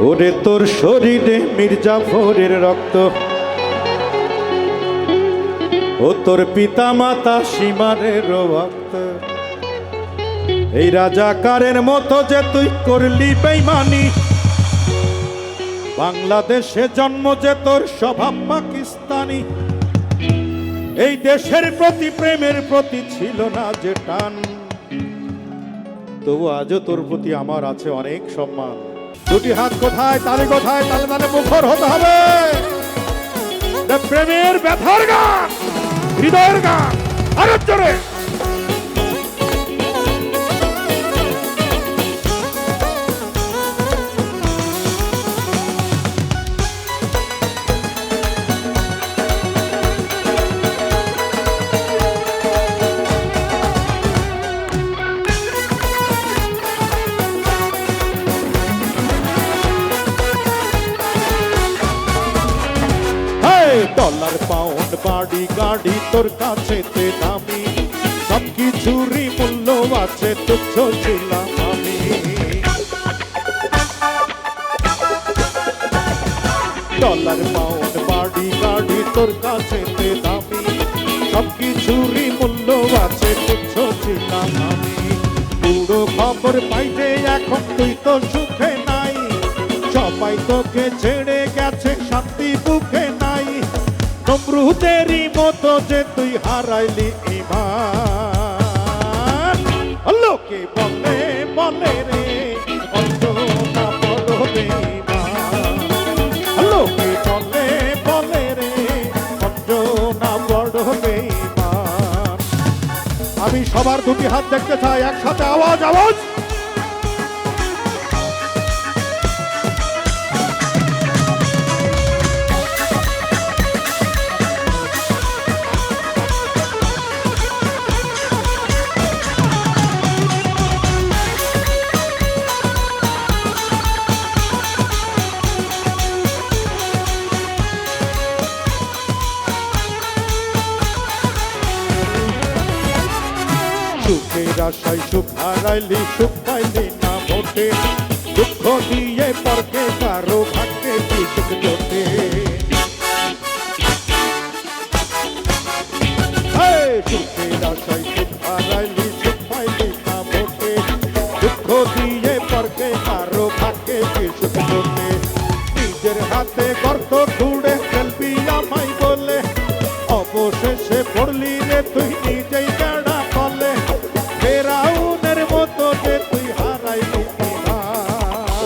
ওরে তোর শরীরে মির্জাফরের রক্ত, ও তোর পিতা মাতা সীমারের রক্ত, এই রাজাকারের মতো যে তুই করলি বেঈমানি, বাংলাদেশে জন্ম যে তোর স্বভাব পাকিস্তানি, এই দেশের প্রতি প্রেমের প্রতি ছিল না যে টান, তবু আজও তোর প্রতি আমার আছে অনেক সম্মান। দুটি হাত কোথায়, তালে কোথায়, তালে তালে মুখর হতে হবে। প্রেমের ব্যথার গান, হৃদয়ের গান, আরো জোরে। ডলার পাউন্ড বাড়ি গাড়ি তোর কাছে দামি, সব কিছুরই মূল্য আছে, তুচ্ছ ছিলাম আমি। ডলার পাউন্ড বাড়ি গাড়ি তোর কাছে দামি, সব কিছুরই মূল্য আছে, তুচ্ছ ছিলাম আমি। পুরো খবর পাইতে এখন তুই তো সুখে নাই, সবাই তোকে ছেড়ে গেছে, শান্তি বুকে নাই। নমরুদেরই মতো যে তুই হারাইলি ঈমান, লোকে বলে বলে রে অন্তনা বড় বেঈমান, লোকে বলে বলে রে অন্তনা বড় বেঈমান। আমি সবার দুটি হাত দেখতে চাই, একসাথে আওয়াজ আওয়াজ। সুখের আশায় সুখ হারাইলি, সুখ পাইলি না মোটে, দুঃখ দিয়ে পরকে কারো ভাগ্যে কি সুখ জোটে। সুখের আশায় সুখ হারাইলি, সুখ পাইলি না মোটে, দুঃখ দিয়ে পরকে কারো ভাগ্যে কি সুখ জোটে। নিজের হাতে গর্ত খুঁড়ে ফেলবি আমায় বলে, অবশেষে পড়লি রে তুই নিজেই বেড়া বলে। ফেরাউনের মতো যে তুই হারাইলি ঈমান,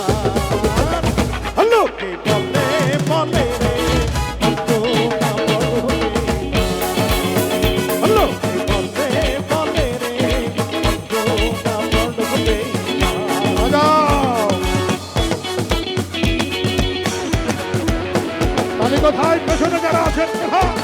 লোকে বলে বলে রে অন্তনা বড় বেঈমান, লোকে বলে বলে রে অন্তনা বড় বেঈমান। তাহলে কোথায় পেছনে যারা আছেন কোথায়?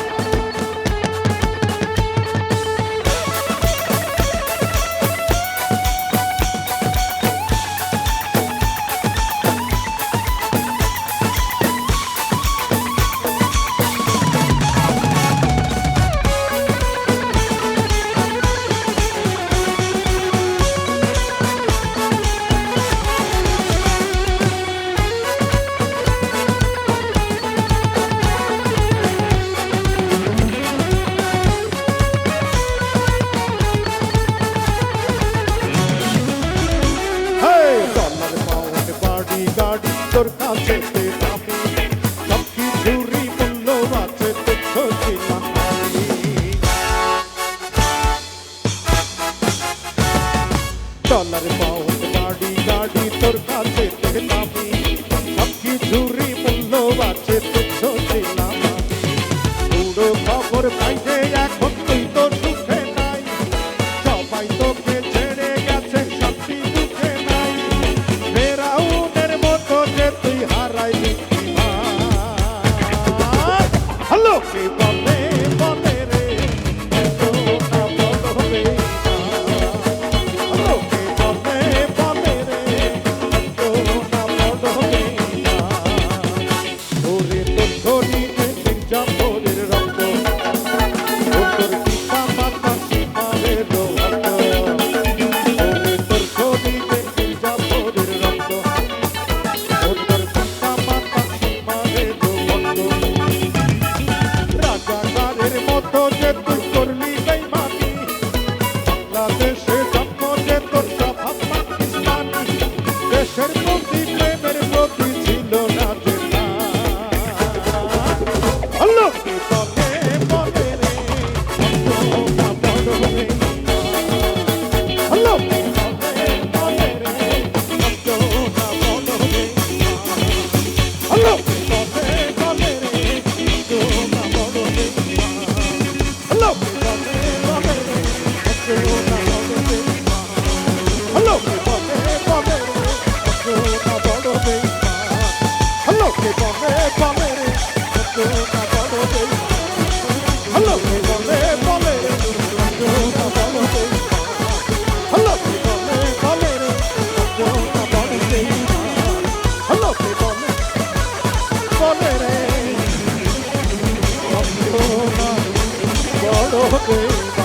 রে